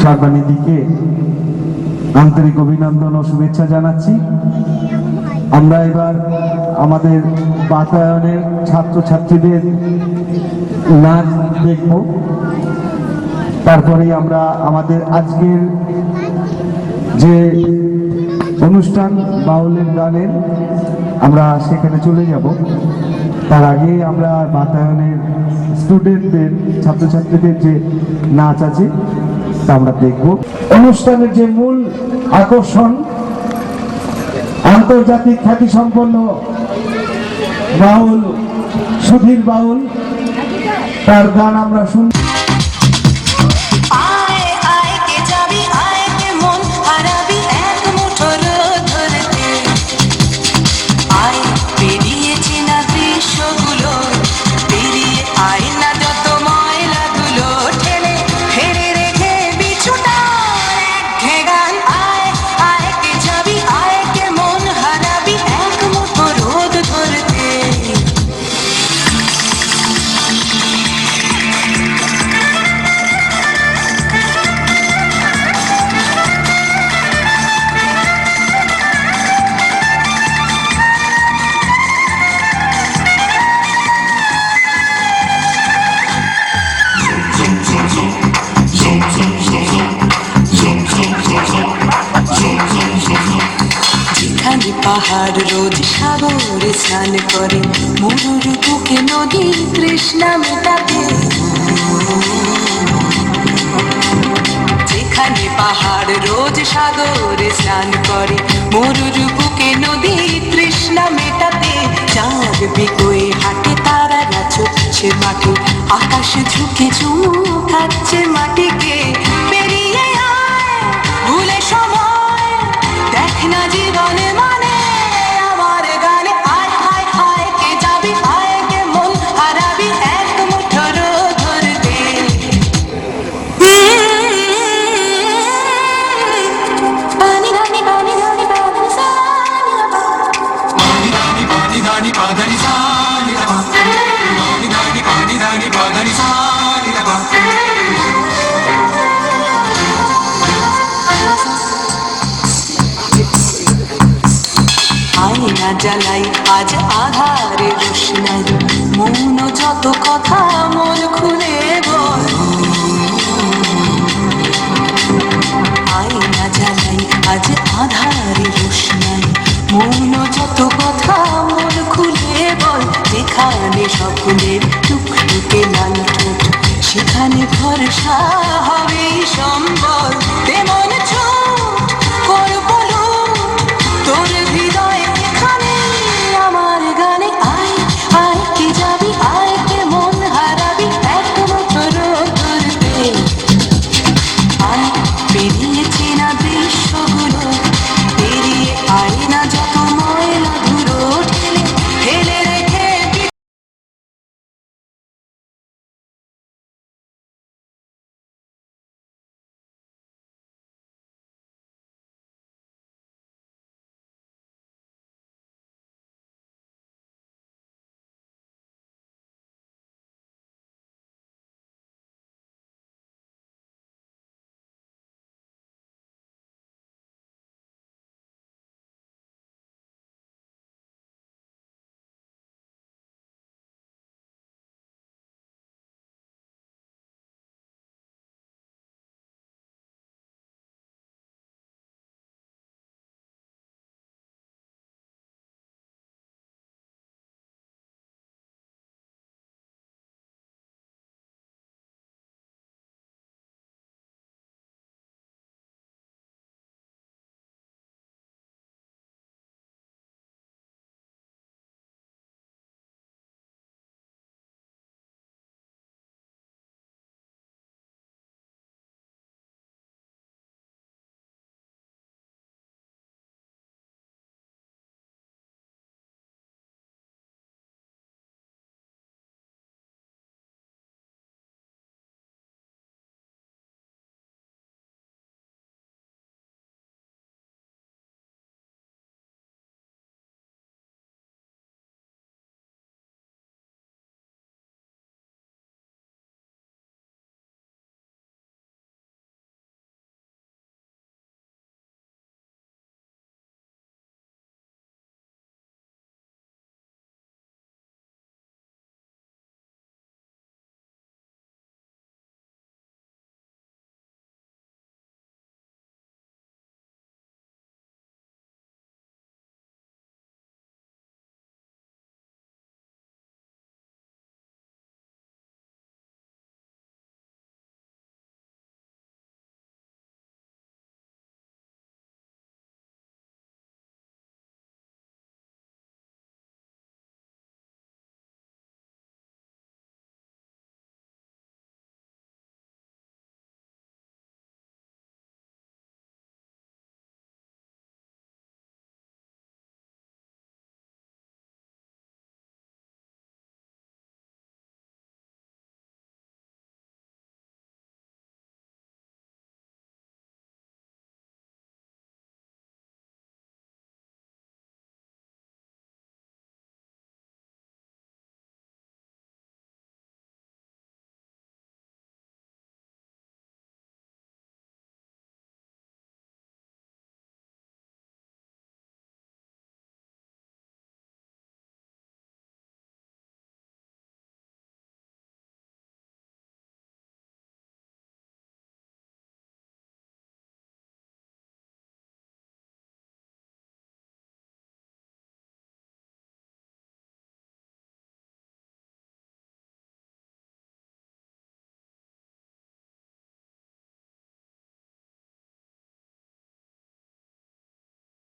সার্বানিদিকে আন্তরিক অভিনন্দন ও শুভেচ্ছা জানাচ্ছি। আমরা এবার আমাদের বাতায়নের ছাত্রছাত্রীদের নাচ দেখব, তারপরেই আমরা আমাদের আজকের যে অনুষ্ঠান বাউলের গানের আমরা সেখানে চলে যাব। তার আগে আমরা বাতায়নের স্টুডেন্টদের ছাত্রছাত্রীদের যে নাচ আছে তা আমরা দেখব। অনুষ্ঠানের যে মূল আকর্ষণ আন্তর্জাতিক খ্যাতিসম্পন্ন বাউল সুধীর বাউল, তার গান আমরা শুনি। পাহাড় রোজ সাগরে স্নান করে, মরুর বুকে নদী তৃষ্ণা মেটাতে। যেখানে পাহাড় রোজ সাগরে স্নান করে, মরুর বুকে নদী তৃষ্ণা মেটাতে। চাঁদ বিকোয়ে হাঁটে, তারারা ছুটছে মাঠে, আকাশ ঝুঁকে চুমু খাচ্ছে মাটিকে। পেরিয়ে আয় ভুলে সময়, দেখ না জীবনে মানে আমার গানে। আয় আয় আয় কে যাবি, আয় কে মন হারাবি এক মুঠো রোদ ধরতে। পানি ধানি পানি ধানি পানি সানি বাবা, পানি ধানি পানি ধানি পানি সানি বাবা, পানি ধানি পানি ধানি পানি সানি বাবা। আয়না জ্বালাই আজ আধারে রোশনাই, মৌন যত কথা মন খুলে বল। আয়না জ্বালাই আজ আধারে রোশনাই, মৌন যত কথা মন খুলে বল। যেখানে স্বপ্নের টুকটুকে লাল ঠোঁট, সেখানে ভরসা